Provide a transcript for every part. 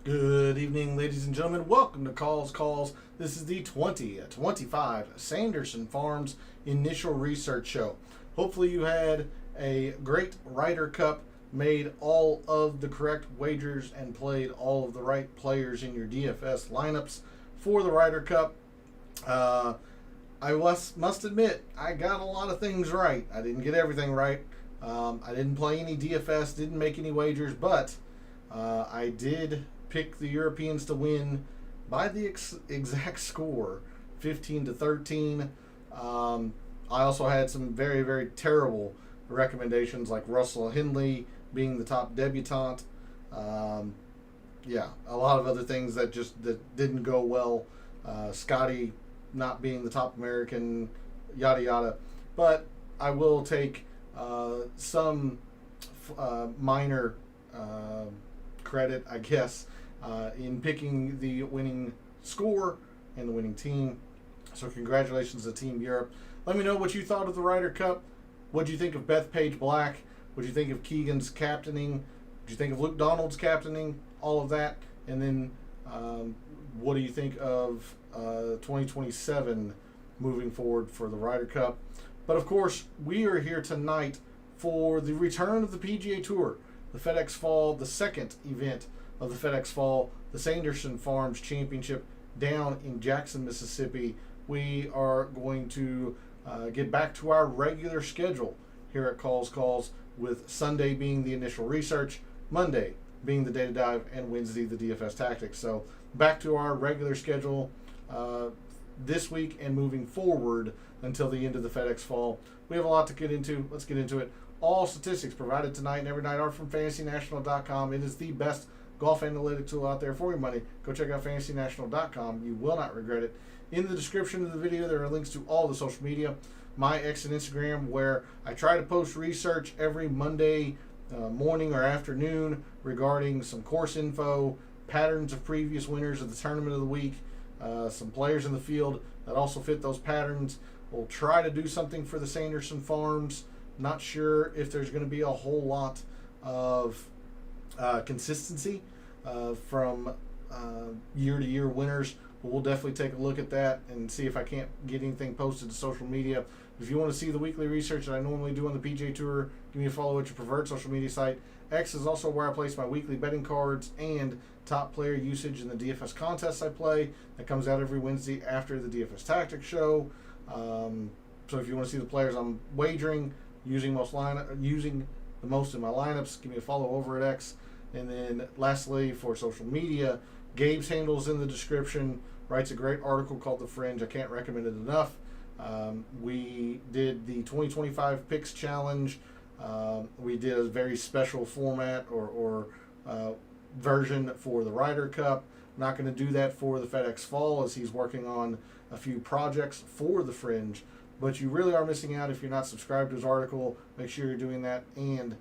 Good evening, ladies and gentlemen. Welcome to Calls. This is the 2025 Sanderson Farms Initial Research Show. Hopefully you had a great Ryder Cup, made all of the correct wagers, and played all of the right players in your DFS lineups for the Ryder Cup. I must admit, I got a lot of things right. I didn't get everything right. I didn't play any DFS, didn't make any wagers, but I did pick the Europeans to win by the exact score, 15-13. I also had some very, very terrible recommendations, like Russell Hindley being the top debutante. A lot of other things that didn't go well. Scotty not being the top American, yada yada. But I will take some minor credit, I guess, in picking the winning score and the winning team. So congratulations to Team Europe. Let me know what you thought of the Ryder Cup. What did you think of Bethpage Black? What did you think of Keegan's captaining? What did you think of Luke Donald's captaining? All of that. And then what do you think of 2027 moving forward for the Ryder Cup? But of course, we are here tonight for the return of the PGA Tour, the FedEx Fall, the second event of the FedEx Fall, the Sanderson Farms Championship down in Jackson, Mississippi. We are going to get back to our regular schedule here at Calls, with Sunday being the initial research, Monday being the data dive, and Wednesday the DFS Tactics. So back to our regular schedule this week and moving forward until the end of the FedEx Fall. We have a lot to get into. Let's get into it. All statistics provided tonight and every night are from FantasyNational.com. It is the best golf analytic tool out there for your money. Go check out FantasyNational.com. You will not regret it. In the description of the video, there are links to all the social media, my X and Instagram, where I try to post research every Monday morning or afternoon regarding some course info, patterns of previous winners of the tournament of the week, some players in the field that also fit those patterns. We'll try to do something for the Sanderson Farms. Not sure if there's going to be a whole lot of consistency from year-to-year winners. But we'll definitely take a look at that and see if I can't get anything posted to social media. If you want to see the weekly research that I normally do on the PGA Tour, give me a follow at your preferred social media site. X is also where I place my weekly betting cards and top player usage in the DFS contests I play. That comes out every Wednesday after the DFS Tactics show. So if you want to see the players I'm wagering, using the most in my lineups, give me a follow over at X. And then lastly, for social media, Gabe's handle's in the description. Writes a great article called The Fringe. I can't recommend it enough. We did the 2025 Picks Challenge. We did a very special format or version for the Ryder Cup. Not going to do that for the FedEx Fall, as he's working on a few projects for the Fringe. But you really are missing out if you're not subscribed to his article. Make sure you're doing that, and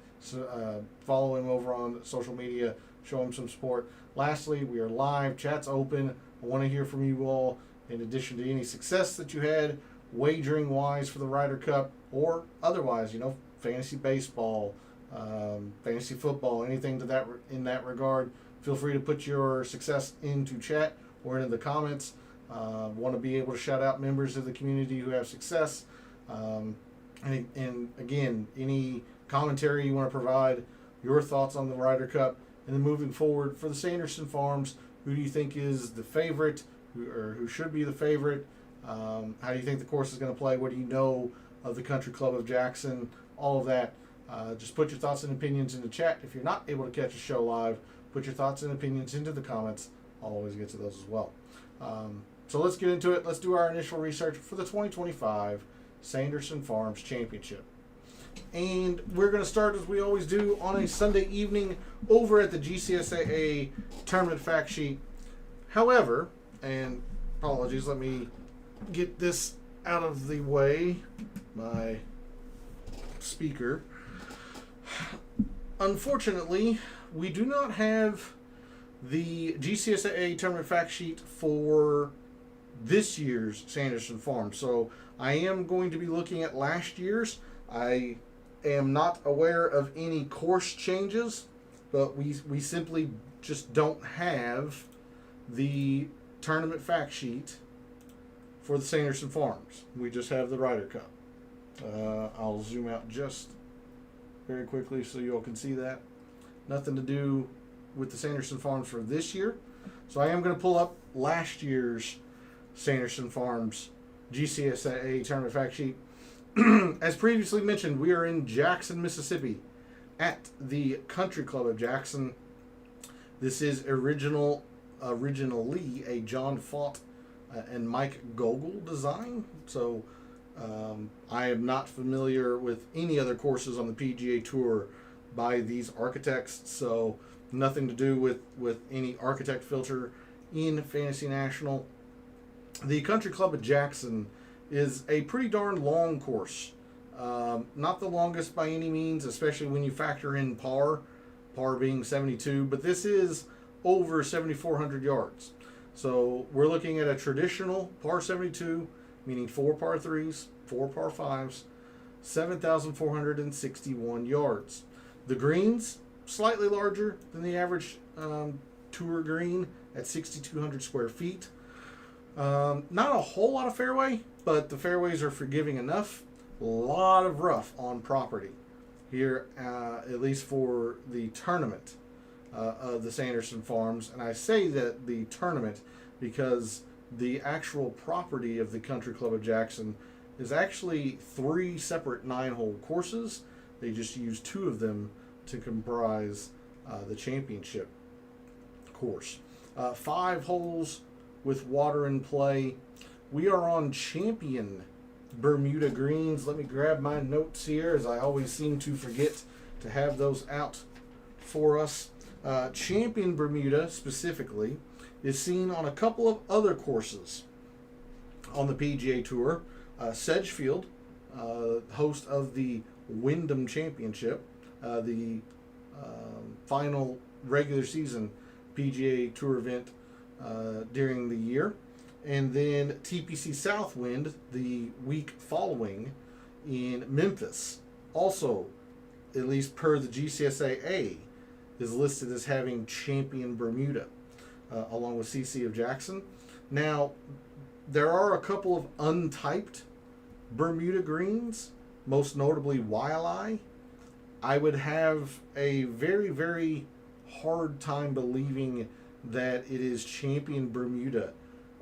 follow him over on social media. Show him some support. Lastly, we are live. Chat's open. I want to hear from you all, in addition to any success that you had wagering-wise for the Ryder Cup, or otherwise, fantasy baseball, fantasy football, anything in that regard. Feel free to put your success into chat or into the comments. Want to be able to shout out members of the community who have success. And again, any commentary you want to provide, your thoughts on the Ryder Cup, and then moving forward for the Sanderson Farms, who do you think is the favorite, who should be the favorite? How do you think the course is going to play? What do you know of the Country Club of Jackson? All of that. Just put your thoughts and opinions in the chat. If you're not able to catch a show live, put your thoughts and opinions into the comments. I'll always get to those as well. So let's get into it. Let's do our initial research for the 2025 Sanderson Farms Championship. And we're going to start, as we always do, on a Sunday evening over at the GCSAA Tournament Fact Sheet. However, and apologies, let me get this out of the way, my speaker. Unfortunately, we do not have the GCSAA Tournament Fact Sheet for this year's Sanderson Farm. So I am going to be looking at last year's. I am not aware of any course changes but we simply just don't have the tournament fact sheet for the Sanderson Farms. We just have the Ryder Cup. I'll zoom out just very quickly so you all can see that. Nothing to do with the Sanderson Farms for this year. So I am going to pull up last year's Sanderson Farms GCSA tournament fact sheet. As previously mentioned, we are in Jackson, Mississippi at the Country Club of Jackson. This is originally a John Fott and Mike Gogol design. So I am not familiar with any other courses on the PGA Tour by these architects, so nothing to do with any architect filter in Fantasy National. The Country Club of Jackson is a pretty darn long course. Not the longest by any means, especially when you factor in par being 72, but this is over 7,400 yards. So we're looking at a traditional par 72, meaning 4 par 3s, 4 par 5s, 7,461 yards. The greens, slightly larger than the average tour green at 6,200 square feet. Not a whole lot of fairway, but the fairways are forgiving enough. A lot of rough on property here, at least for the tournament of the Sanderson Farms. And I say that the tournament because the actual property of the Country Club of Jackson is actually 3 separate 9-hole courses. They just use 2 of them to comprise the championship course. 5 holes with water in play. We are on champion Bermuda greens. Let me grab my notes here, as I always seem to forget to have those out for us. Champion Bermuda specifically is seen on a couple of other courses on the PGA Tour. Sedgefield, host of the Wyndham Championship, the final regular season PGA Tour event during the year. And then TPC Southwind the week following in Memphis. Also, at least per the GCSAA, is listed as having champion Bermuda, along with CC of Jackson. Now, there are a couple of untyped Bermuda greens, most notably Waialae. I would have a very, very hard time believing that it is champion Bermuda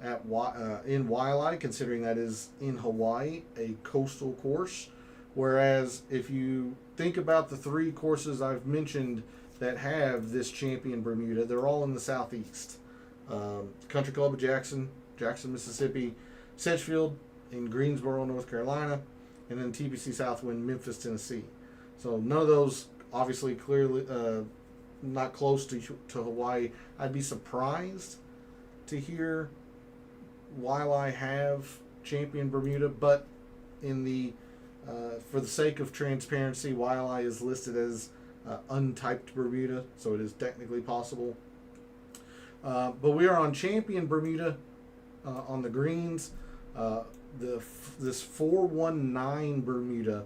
at in Waialae, considering that is in Hawaii, a coastal course. Whereas if you think about the 3 courses I've mentioned that have this champion Bermuda, they're all in the southeast. Country Club of Jackson, Jackson, Mississippi, Sedgefield in Greensboro, North Carolina, and then TPC Southwind, Memphis, Tennessee. So none of those, obviously, clearly not close to Hawaii. I'd be surprised to hear Waialae have champion Bermuda, but in the for the sake of transparency, Waialae is listed as untyped Bermuda, so it is technically possible. But we are on champion Bermuda on the greens. This 419 Bermuda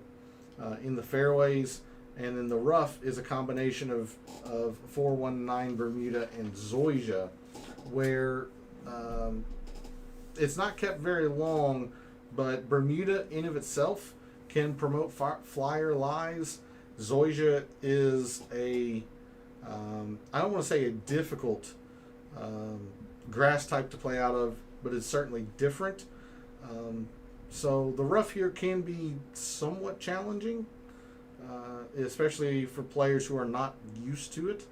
in the fairways, and then the rough is a combination of 419 Bermuda and Zoysia, where it's not kept very long, but Bermuda in of itself can promote flyer lies. Zoysia is I don't want to say a difficult grass type to play out of, but it's certainly different. So the rough here can be somewhat challenging, especially for players who are not used to it.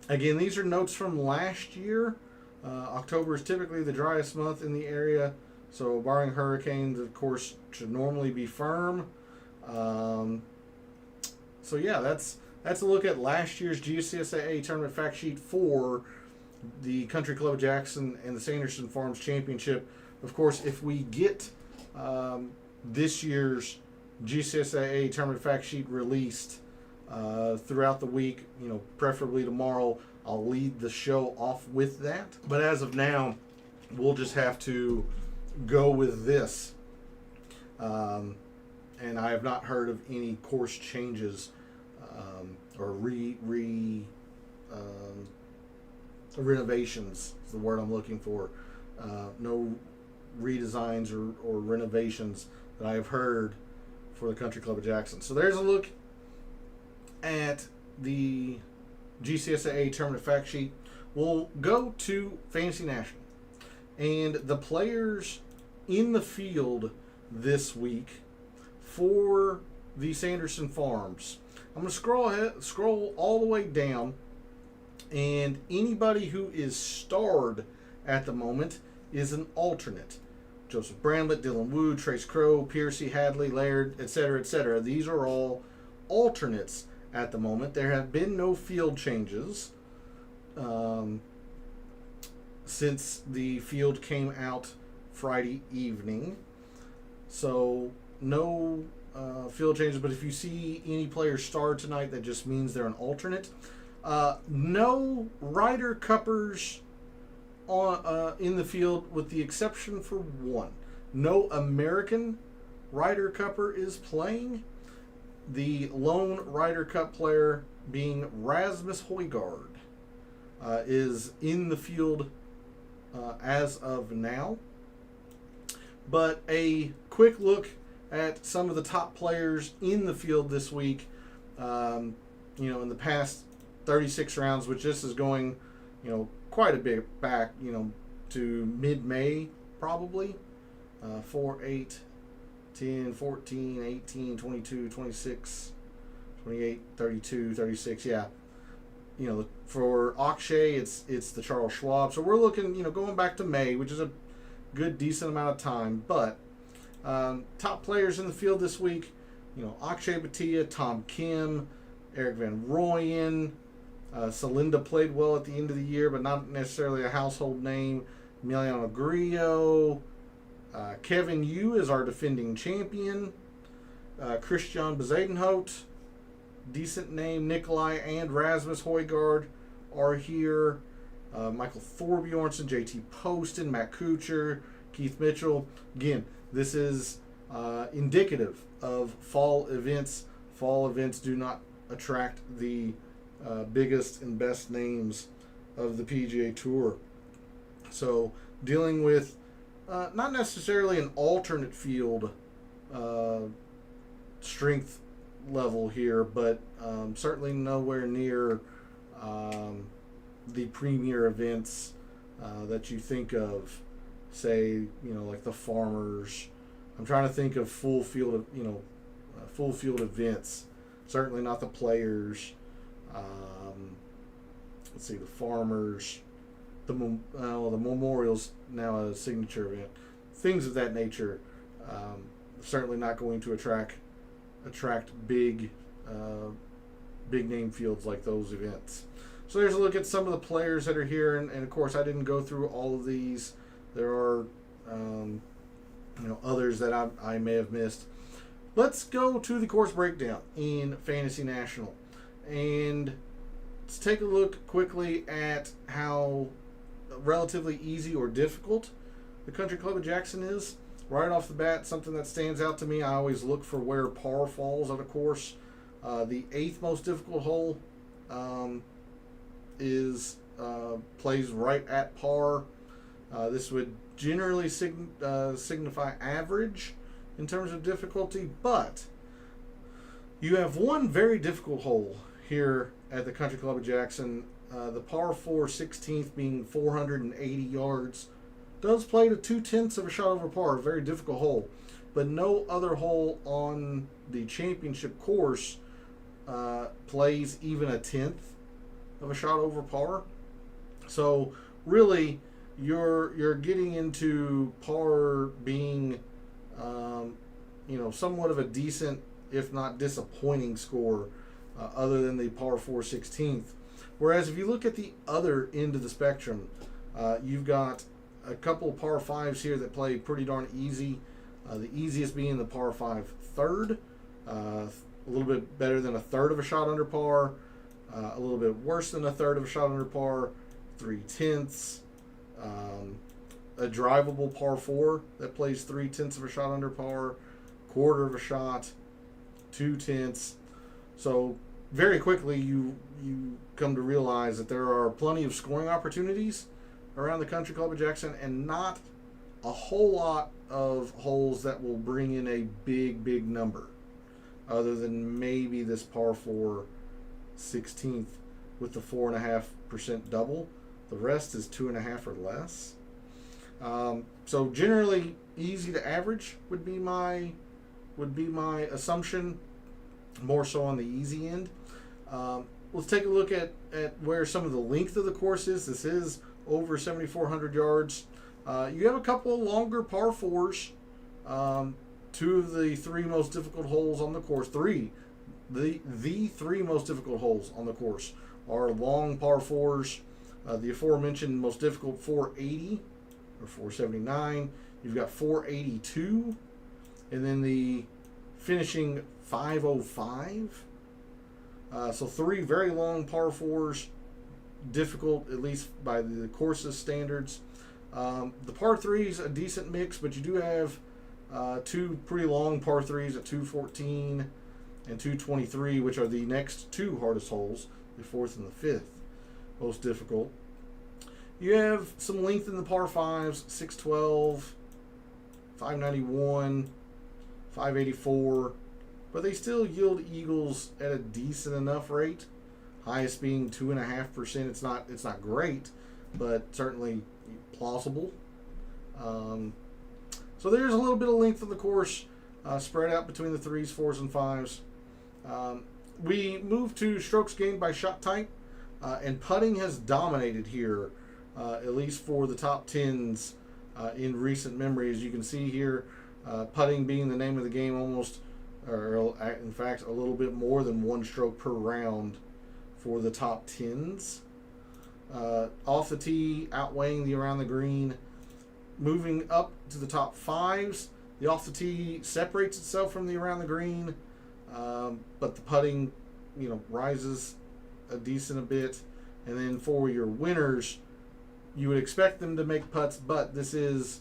Again, these are notes from last year. October is typically the driest month in the area, so barring hurricanes, of course, should normally be firm. So yeah, that's a look at last year's GCSAA tournament fact sheet for the Country Club Jackson and the Sanderson Farms Championship. Of course, if we get this year's GCSAA tournament fact sheet released throughout the week, preferably tomorrow, I'll lead the show off with that. But as of now, we'll just have to go with this. And I have not heard of any course changes or renovations is the word I'm looking for. No redesigns or renovations that I have heard for the Country Club of Jackson. So there's a look at the GCSAA tournament fact sheet. We'll go to Fantasy National. And the players in the field this week for the Sanderson Farms. I'm going to scroll all the way down, and anybody who is starred at the moment is an alternate. Joseph Bramlett, Dylan Wu, Trace Crow, Piercy, Hadley, Laird, etc., etc. These are all alternates at the moment. There have been no field changes since the field came out Friday evening. So no field changes, but if you see any player starred tonight, that just means they're an alternate. No Ryder Cuppers in the field, with the exception for one. No American Ryder Cupper is playing. The lone Ryder Cup player, being Rasmus Højgaard, is in the field as of now. But a quick look at some of the top players in the field this week, in the past 36 rounds, which this is going, quite a bit back, to mid-May probably. 4, 8, 10, 14, 18, 22, 26, 28, 32, 36, yeah. For Akshay, it's the Charles Schwab. So we're looking, going back to May, which is a good, decent amount of time. But top players in the field this week, Akshay Bhatia, Tom Kim, Eric Van Rooyen. Celinda played well at the end of the year, but not necessarily a household name. Emiliano Grillo. Kevin Yu is our defending champion. Christian Bezuidenhout, decent name. Nikolai and Rasmus Højgaard are here. Michael Thorbjornsen, JT Poston, Matt Kuchar, Keith Mitchell. Again, this is indicative of fall events. Fall events do not attract the biggest and best names of the PGA Tour. So dealing with not necessarily an alternate field strength level here, but certainly nowhere near the premier events that you think of, say, like the Farmers. I'm trying to think of full field events. Certainly not the Players. Let's see, the Farmers, the Memorial's now a signature event. Things of that nature. Certainly not going to attract big name fields like those events. So there's a look at some of the players that are here, and of course I didn't go through all of these. There are others that I may have missed. Let's go to the course breakdown in Fantasy National, and let's take a look quickly at how relatively easy or difficult the Country Club of Jackson is. Right off the bat, something that stands out to me, I always look for where par falls on a course. The 8th most difficult hole plays right at par. This would generally signify average in terms of difficulty, but you have one very difficult hole here at the Country Club of Jackson. The par 4 16th, being 480 yards, does play to 2/10 of a shot over par. A very difficult hole, but no other hole on the championship course plays even a 10th of a shot over par. So really, you're getting into par being somewhat of a decent, if not disappointing, score, other than the par 4 16th. Whereas if you look at the other end of the spectrum, you've got a couple of par 5s here that play pretty darn easy. The easiest being the par 5 third, a little bit better than a third of a shot under par, a little bit worse than a third of a shot under par, 3/10. A drivable par 4 that plays 3/10 of a shot under par, quarter of a shot, 2/10. So very quickly you come to realize that there are plenty of scoring opportunities around the Country Club at Jackson, and not a whole lot of holes that will bring in a big number, other than maybe this par 4 16th with the 4.5% double. The rest is 2.5 or less. So generally easy to average would be my assumption, more so on the easy end. Let's take a look at where some of the length of the course is. This is over 7,400 yards. You have a couple of longer par 4s. Two of the three most difficult holes on the course. The three most difficult holes on the course are long par 4s. The aforementioned most difficult 480 or 479. You've got 482, and then the finishing 505. So three very long par 4s, difficult at least by the course's standards. The par 3s a decent mix, but you do have two pretty long par 3s at 214 and 223, which are the next two hardest holes, the fourth and the fifth most difficult. You have some length in the par 5s, 612, 591, 584, but they still yield eagles at a decent enough rate. Highest being 2.5%. It's not great, but certainly plausible. So there's a little bit of length of the course spread out between the 3s, 4s, and 5s. We move to strokes gained by shot type, and putting has dominated here, at least for the top 10s in recent memory. As you can see here, putting being the name of the game almost, or in fact a little bit more than one stroke per round for the top 10s. Off the tee outweighing the around the green. Moving up to the top 5s, the off the tee separates itself from the around the green, but the putting, rises a decent bit. And then for your winners, you would expect them to make putts, but this is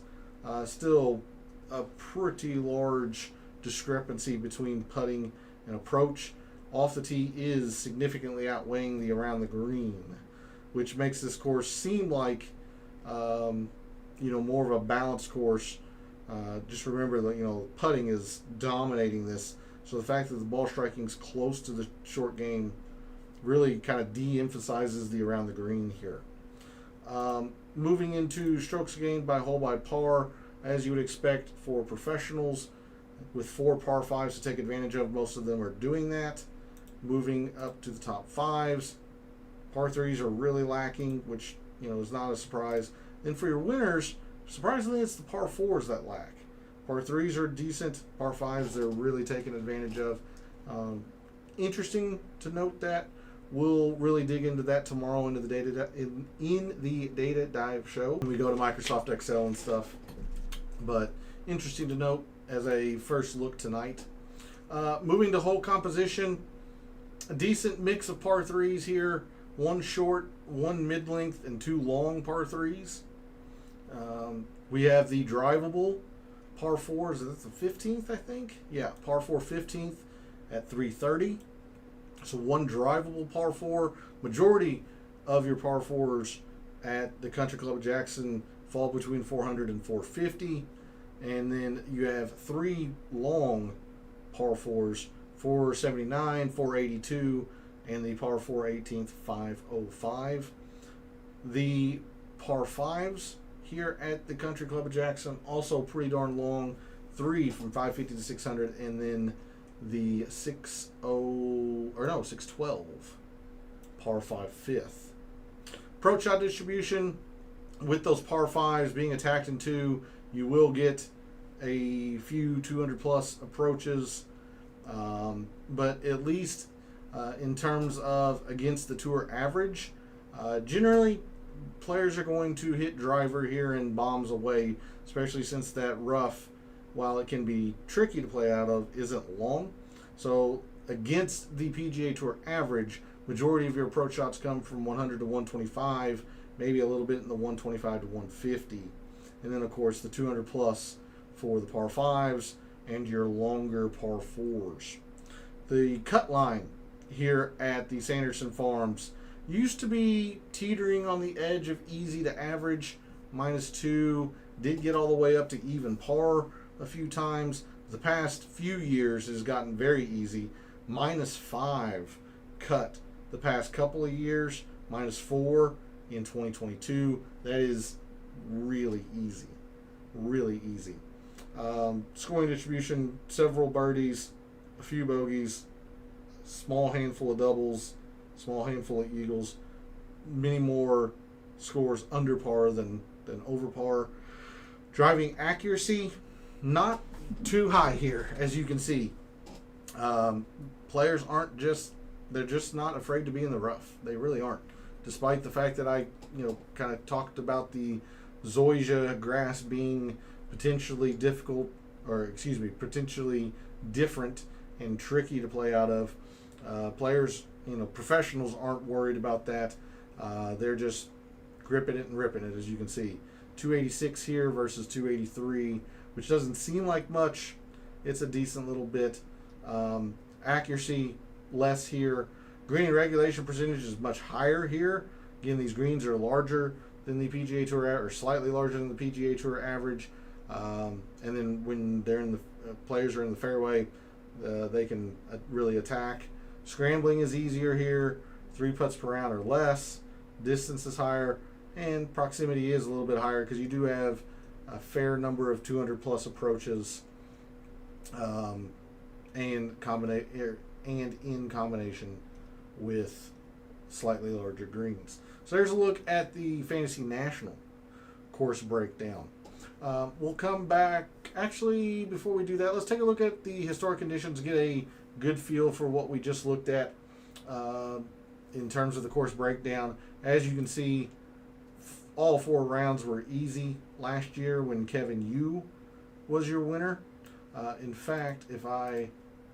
still a pretty large discrepancy between putting and approach. Off the tee is significantly outweighing the around the green, which makes this course seem like more of a balanced course. Just remember that putting is dominating this, so the fact that the ball striking is close to the short game really kind of de-emphasizes the around the green here. Moving into strokes gained by hole by par, as you would expect for professionals, with 4 par 5s to take advantage of. Most of them are doing that. Moving up to the top 5s, par 3s are really lacking, which is not a surprise. Then for your winners, surprisingly, it's the par 4s that lack. Par 3s are decent. Par 5s they're really taking advantage of. Interesting to note that. We'll really dig into that tomorrow into the in the data dive show when we go to Microsoft Excel and stuff. But interesting to note as a first look tonight. Moving to hole composition, a decent mix of par 3s here. 1 short, 1 mid-length, and 2 long par 3s. We have the drivable par 4s. That's the 15th, I think. Yeah, par 4 15th at 330. So 1 drivable par 4. Majority of your par 4s at the Country Club of Jackson fall between 400 and 450. And then you have 3 long par 4s, 479, 482, and the par 4 18th, 505. The par 5s here at the Country Club of Jackson also pretty darn long, 3 from 550 to 600, and then the 612 par 5 fifth. Approach shot distribution, with those par 5s being attacked in 2, you will get a few 200 plus approaches, but at least in terms of against the tour average, generally players are going to hit driver here and bombs away, especially since that rough, while it can be tricky to play out of, isn't long. So against the PGA Tour average, majority of your approach shots come from 100 to 125, maybe a little bit in the 125 to 150. And then, of course, the 200 plus for the par 5s and your longer par 4s. The cut line here at the Sanderson Farms. Used to be teetering on the edge of easy to average, -2. Did get all the way up to even par a few times. The past few years has gotten very easy. -5 cut the past couple of years. -4 in 2022. That is really easy. Really easy. Scoring distribution, several birdies, a few bogeys, small handful of doubles, small handful of eagles, many more scores under par than over par. Driving accuracy, not too high here, as you can see. Players they're just not afraid to be in the rough. They really aren't. Despite the fact that I, kind of talked about the zoysia grass being potentially potentially different and tricky to play out of. Players, professionals aren't worried about that. They're just gripping it and ripping it, as you can see. 286 here versus 283, which doesn't seem like much. It's a decent little bit. Accuracy, less here. Green regulation percentage is much higher here. Again, these greens are larger than the PGA Tour, or slightly larger than the PGA Tour average. And then when players are in the fairway, they can really attack. Scrambling is easier here. 3 putts per round or less. Distance is higher, and proximity is a little bit higher because you do have a fair number of 200 plus approaches, and in combination with slightly larger greens. So there's a look at the Fantasy National course breakdown. We'll come back. Actually, before we do that, let's take a look at the historic conditions, get a good feel for what we just looked at in terms of the course breakdown. As you can see, all 4 rounds were easy last year when Kevin Yu was your winner. In fact, if I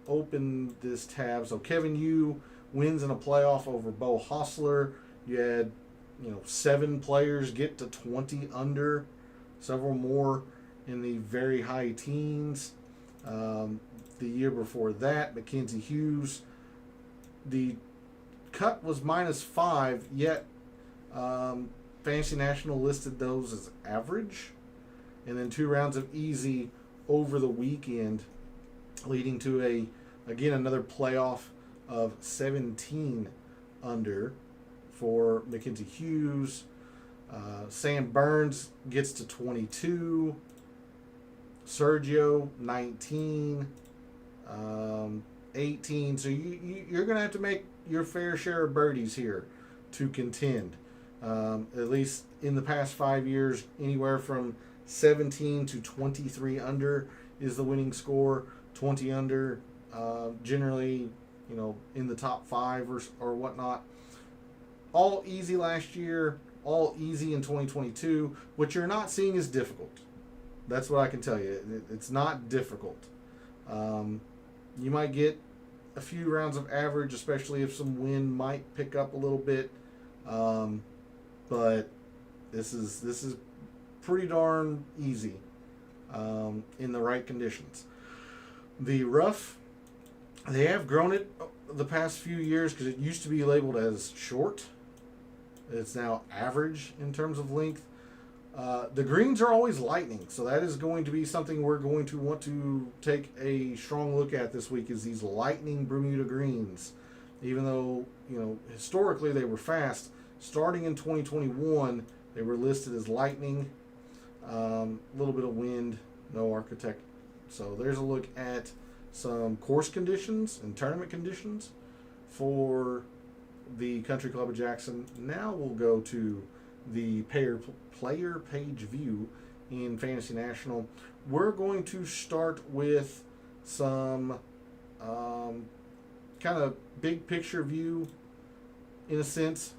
open this tab, so Kevin Yu wins in a playoff over Bo Hostler. You had 7 players get to 20 under, several more in the very high teens. The year before that, Mackenzie Hughes, the cut was -5, yet Fantasy National listed those as average. And then 2 rounds of easy over the weekend, leading to another playoff of 17 under for Mackenzie Hughes. Sam Burns gets to 22. Sergio, 19. 18. So you're going to have to make your fair share of birdies here to contend. At least in the past 5 years, anywhere from 17 to 23 under is the winning score. 20 under, generally, in the top 5 or whatnot. All easy last year, all easy in 2022. What you're not seeing is difficult. That's what I can tell you. It's not difficult. You might get a few rounds of average, especially if some wind might pick up a little bit. But this is pretty darn easy in the right conditions. The rough, they have grown it the past few years because it used to be labeled as short. It's now average in terms of length. The greens are always lightning, so that is going to be something we're going to want to take a strong look at this week, is these lightning Bermuda greens. Even though, historically they were fast, starting in 2021, they were listed as lightning. A little bit of wind, no architect. So there's a look at some course conditions and tournament conditions for the Country Club of Jackson. Now we'll go to the player page view in Fantasy National. We're going to start with some kind of big picture view in a sense.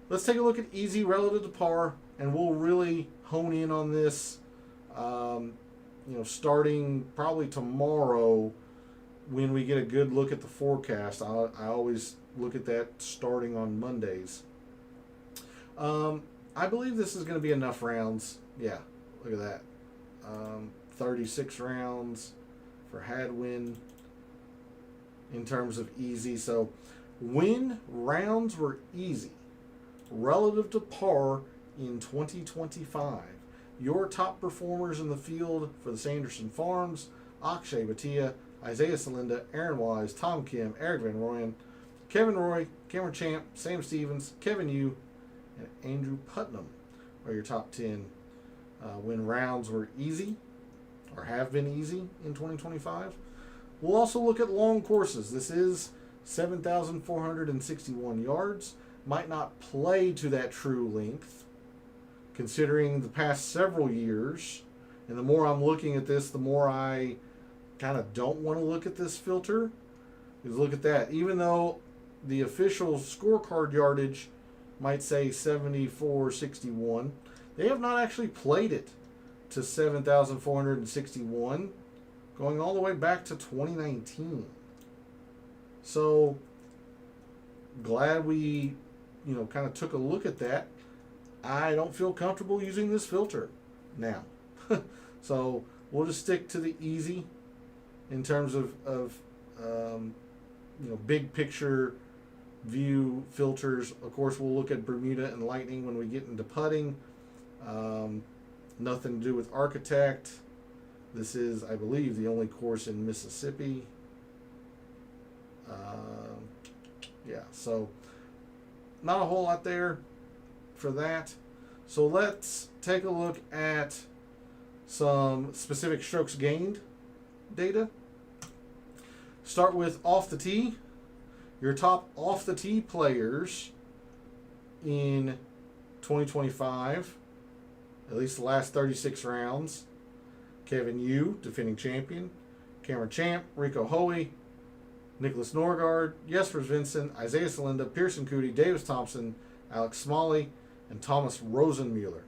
Let's take a look at easy relative to par, and we'll really hone in on this starting probably tomorrow when we get a good look at the forecast. I always look at that starting on Mondays. I believe this is going to be enough rounds. Yeah, look at that. 36 rounds for Hadwin in terms of easy. So When rounds were easy relative to par in 2025, your top performers in the field for the Sanderson Farms: Akshay Bhatia, Isaiah Salinda, Aaron Wise, Tom Kim, Eric Van Rooyen, Kevin Roy, Cameron Champ, Sam Stevens, Kevin Yu, and Andrew Putnam are your top 10 when rounds were easy or have been easy in 2025. We'll also look at long courses. This is 7,461 yards. Might not play to that true length, considering the past several years. And the more I'm looking at this, the more I kind of don't want to look at this filter. Because look at that. Even though the official scorecard yardage might say 7,461, they have not actually played it to 7,461, going all the way back to 2019. So glad we, kind of took a look at that. I don't feel comfortable using this filter now. So we'll just stick to the easy in terms of big picture view filters. Of course, we'll look at Bermuda and Lightning when we get into putting. Nothing to do with Architect. This is, I believe, the only course in Mississippi. So not a whole lot there for that. So let's take a look at some specific strokes gained data. Start with off the tee. Your top off the tee players in 2025, at least the last 36 rounds: Kevin Yu, defending champion; Cameron Champ, Rico Hoey, Nicholas Norgard, Jesper Svensson, Isaiah Salinda, Pearson Coody, Davis Thompson, Alex Smalley, and Thomas Rosenmueller.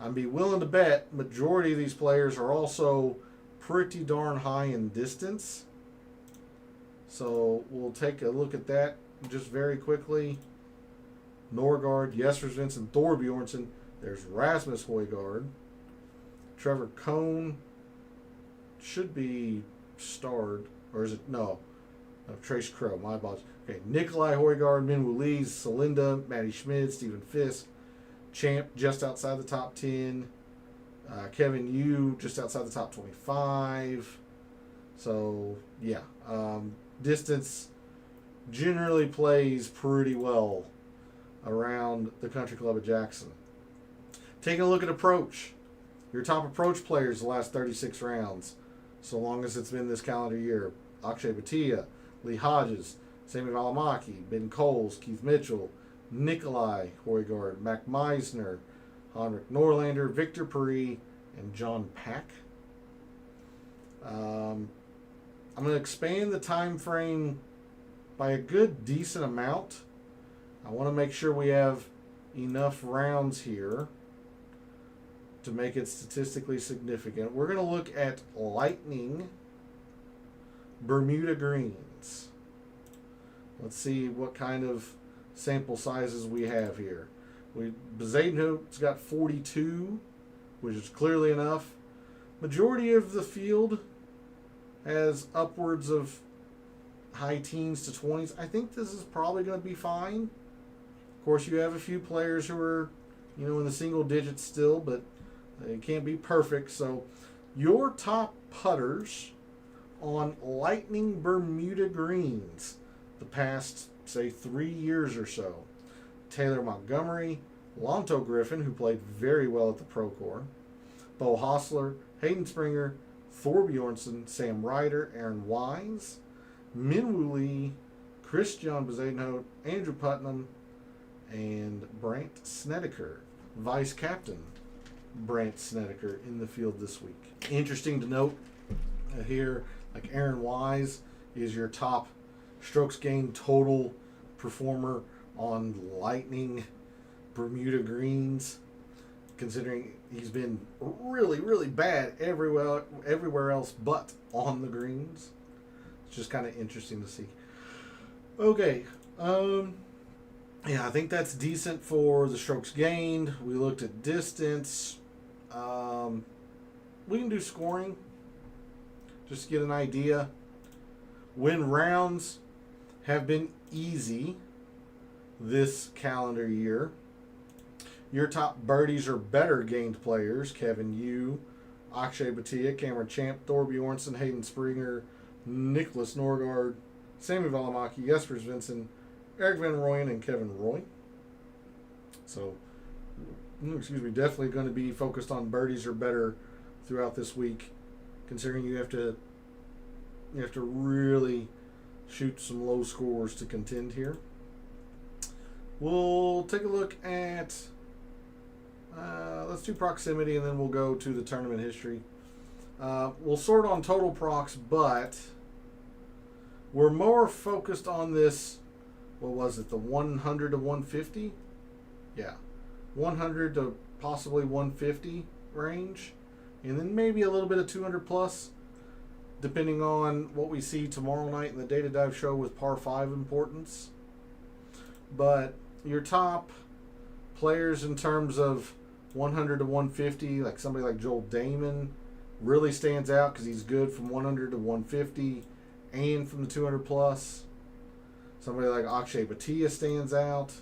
I'd be willing to bet majority of these players are also pretty darn high in distance. So we'll take a look at that just very quickly. Norgard, Jesper Svensson, Thor Bjornsson. There's Rasmus Højgaard. Trevor Cohn should be starred, or is it? No, Trace Crow. My apologies. Okay, Nikolai Højgaard, Minwoo Lee, Salinda, Matty Schmid, Stephen Fisk, Champ just outside the top 10, Kevin Yu just outside the top 25. So yeah, distance generally plays pretty well around the Country Club at Jackson. Taking a look at approach. Your top approach players the last 36 rounds, so long as it's been this calendar year: Akshay Bhatia, Lee Hodges, Sammy Valimaki, Ben Coles, Keith Mitchell, Nikolai Højgaard, Mac Meisner, Henrik Norlander, Victor Perry, and John Pack. I'm going to expand the time frame by a good decent amount. I want to make sure we have enough rounds here to make it statistically significant. We're going to look at Lightning Bermuda greens. Let's see what kind of sample sizes we have here. Bezuidenhout's got 42, which is clearly enough. Majority of the field has upwards of high teens to 20s. I think this is probably going to be fine. Of course, you have a few players who are, in the single digits still, but it can't be perfect. So your top putters on Lightning Bermuda greens the past, say, 3 years or so: Taylor Montgomery, Lonto Griffin, who played very well at the Pro Tour, Bo Hostler, Hayden Springer, Thor Bjornsson, Sam Ryder, Aaron Wise, Minwoo Lee, Christian Bezuidenhout, Andrew Putnam, and Brandt Snedeker. Vice captain Brandt Snedeker in the field this week. Interesting to note here, like Aaron Wise is your top strokes gained total performer on Lightning Bermuda greens, considering he's been really, really bad everywhere else but on the greens. It's just kind of interesting to see. Okay, I think that's decent for the strokes gained. We looked at distance. We can do scoring, just to get an idea. When rounds have been easy this calendar year. Your top birdies or better gained players: Kevin Yu, Akshay Bhatia, Cameron Champ, Thor Bjornsson, Hayden Springer, Nicholas Norgard, Sammy Valimaki, Jesper Svensson, Eric Van Rooyen, and Kevin Roy. So, definitely going to be focused on birdies or better throughout this week, considering you have to really shoot some low scores to contend here. We'll take a look at let's do proximity, and then we'll go to the tournament history. We'll sort on total procs, but we're more focused on this. What was it? The 100 to 150? Yeah, 100 to possibly 150 range, and then maybe a little bit of 200 plus, depending on what we see tomorrow night in the Data Dive show with par 5 importance. But your top players in terms of 100 to 150, like somebody like Joel Damon, really stands out because he's good from 100 to 150 and from the 200 plus. Somebody like Akshay Bhatia stands out.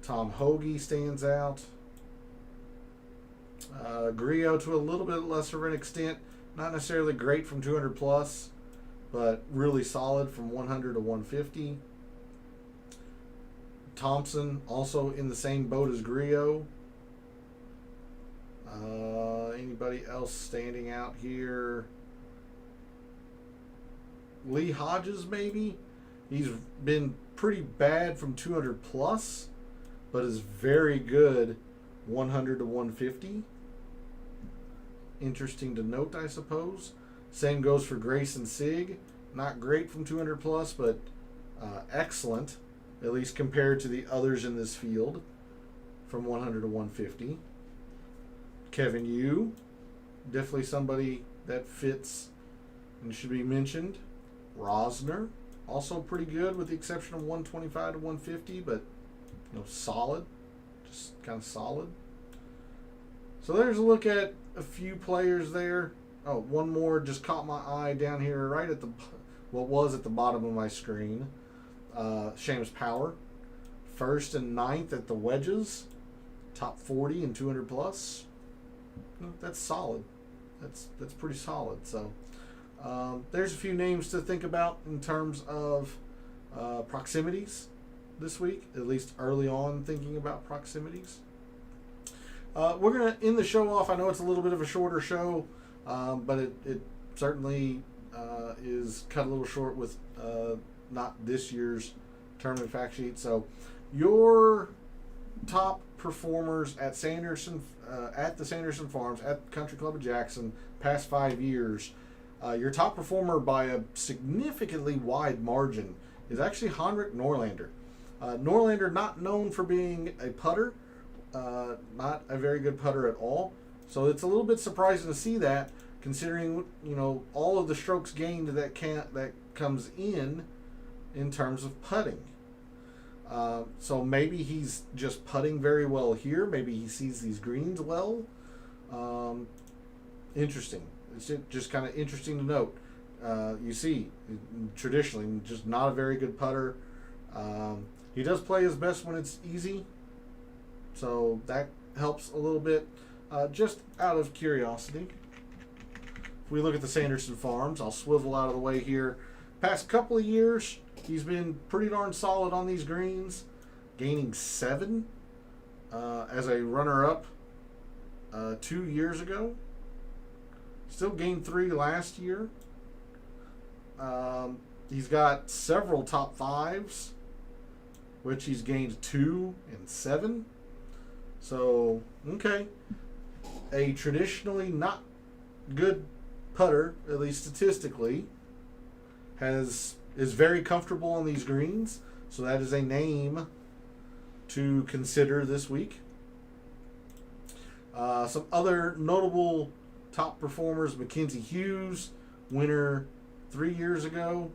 Tom Hoagie stands out. Griot, to a little bit lesser of an extent, not necessarily great from 200 plus, but really solid from 100 to 150. Thompson, also in the same boat as Griot. Anybody else standing out here? Lee Hodges, maybe? He's been pretty bad from 200 plus, but is very good 100 to 150. Interesting to note, I suppose. Same goes for Grayson Sigg. Not great from 200 plus, but excellent, at least compared to the others in this field, from 100 to 150. Kevin Yu, definitely somebody that fits and should be mentioned. Rosner, also pretty good with the exception of 125 to 150, but solid, just kind of solid. So there's a look at a few players there. Oh, one more just caught my eye down here right at what was at the bottom of my screen. Seamus Power, 1st and 9th at the wedges, top 40 and 200 plus. That's solid. That's pretty solid. So there's a few names to think about in terms of proximities this week, at least early on thinking about proximities. We're going to end the show off. I know it's a little bit of a shorter show, but it certainly is cut a little short with not this year's tournament fact sheet. So your top performers at Sanderson, at the Sanderson Farms, at Country Club of Jackson, past 5 years, your top performer by a significantly wide margin is actually Henrik Norlander. Norlander, not known for being a putter, not a very good putter at all. So it's a little bit surprising to see that, considering all of the strokes gained that comes in terms of putting. So maybe he's just putting very well here. Maybe he sees these greens well. Interesting. It's just kind of interesting to note. You see, traditionally, just not a very good putter. He does play his best when it's easy, so that helps a little bit. Just out of curiosity, if we look at the Sanderson Farms, I'll swivel out of the way here. Past couple of years, he's been pretty darn solid on these greens, gaining 7 as a runner-up 2 years ago. Still gained 3 last year. He's got several top 5s, which he's gained 2 and 7. So, okay. A traditionally not good putter, at least statistically, is very comfortable on these greens. So that is a name to consider this week. Some other notable top performers: Mackenzie Hughes, winner 2 years ago.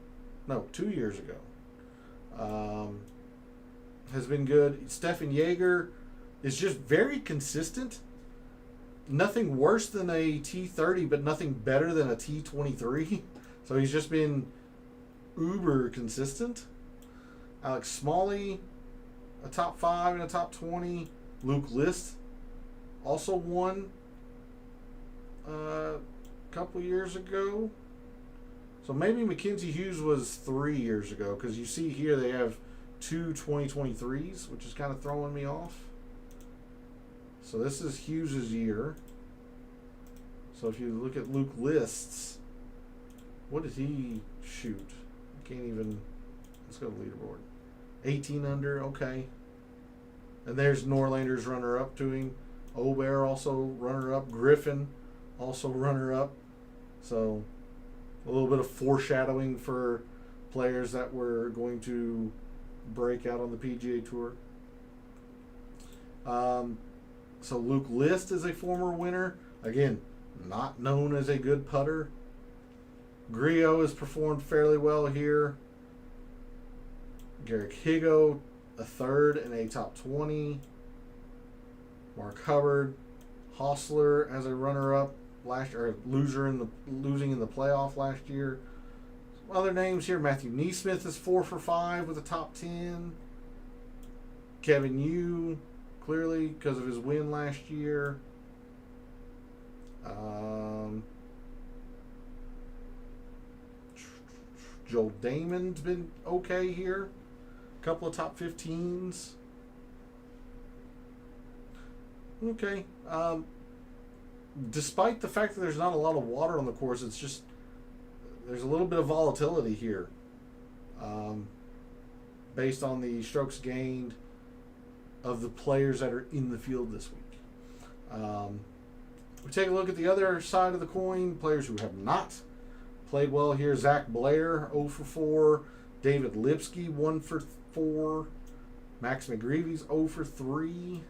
Has been good. Stefan Jaeger is just very consistent. Nothing worse than a T30, but nothing better than a T23. So he's just been uber consistent. Alex Smalley, a top 5 and a top 20. Luke List also won a couple years ago. So maybe Mackenzie Hughes was 3 years ago, because you see here they have two 2023s, which is kind of throwing me off. So this is Hughes' year. So if you look at Luke List's, what did he shoot? I can't even. Let's go to leaderboard. 18 under, okay. And there's Norlander's runner-up to him. Obear also runner-up. Griffin also runner-up. So a little bit of foreshadowing for players that were going to break out on the PGA Tour. So Luke List is a former winner. Again, not known as a good putter. Griot has performed fairly well here. Garrick Higo, a 3rd and a top 20. Mark Hubbard, Hostler as a runner-up last year, or losing in the playoff last year. Some other names here: Matthew Neesmith is 4 for 5 with a top 10. Kevin Yu, clearly because of his win last year. Joel Damon's been okay here. Couple of top 15s. Okay. Despite the fact that there's not a lot of water on the course, it's just there's a little bit of volatility here, based on the strokes gained of the players that are in the field this week. We take a look at the other side of the coin. Players who have not played well here: Zach Blair, 0 for 4. David Lipsky, 1 for 4. Max McGreevy's 0 for 3.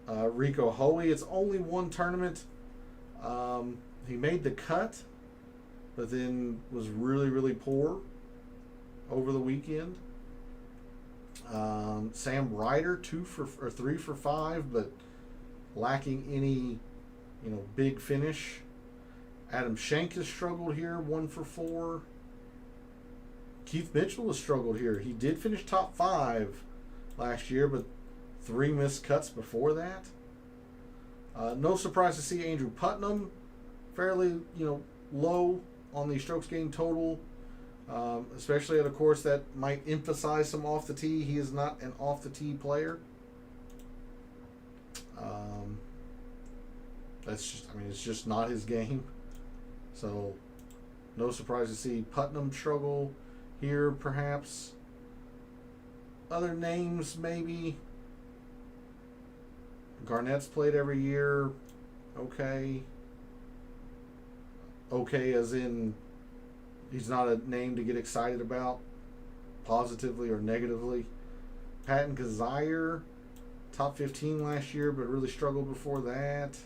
Rico Hoey, it's only one tournament. He made the cut, but then was really, really poor over the weekend. Sam Ryder, 3 for 5, but lacking any, big finish. Adam Schenk has struggled here, 1 for 4. Keith Mitchell has struggled here. He did finish top 5 last year, but 3 missed cuts before that. No surprise to see Andrew Putnam fairly, low on the strokes gained total, especially at a course that might emphasize some off the tee. He is not an off the tee player. It's just not his game. So no surprise to see Putnam struggle here, perhaps. Other names, maybe. Garnett's played every year. Okay. Okay, as in he's not a name to get excited about, positively or negatively. Patton Kazire, top 15 last year, but really struggled before that.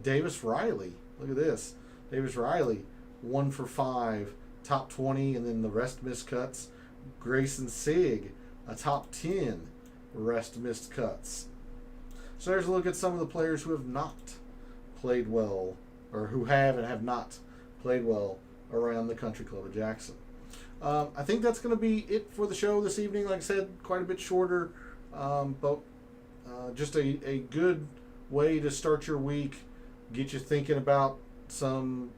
Davis Riley, look at this. Davis Riley, 1 for 5, top 20, and then the rest missed cuts. Grayson Sigg, a top 10, rest missed cuts. So there's a look at some of the players who have not played well, or who have and have not played well around the Country Club of Jackson. I think that's going to be it for the show this evening. Like I said, quite a bit shorter, but just a good way to start your week, get you thinking about some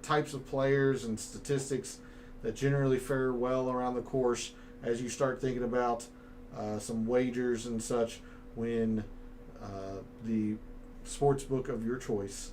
types of players and statistics that generally fare well around the course as you start thinking about some wagers and such when the sports book of your choice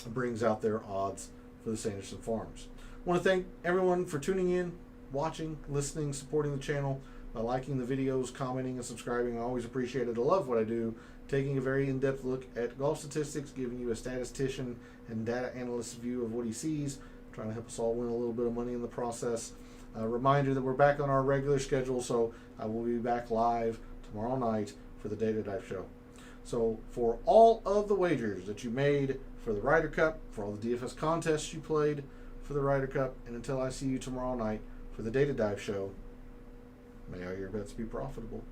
brings out their odds for the Sanderson Farms. I want to thank everyone for tuning in, watching, listening, supporting the channel, by liking the videos, commenting, and subscribing. I always appreciate it. I love what I do, taking a very in-depth look at golf statistics, giving you a statistician and data analyst view of what he sees, trying to help us all win a little bit of money in the process. A reminder that we're back on our regular schedule, so I will be back live tomorrow night for the Data Dive Show. So for all of the wagers that you made for the Ryder Cup, for all the DFS contests you played for the Ryder Cup, and until I see you tomorrow night for the Data Dive Show, may all your bets be profitable.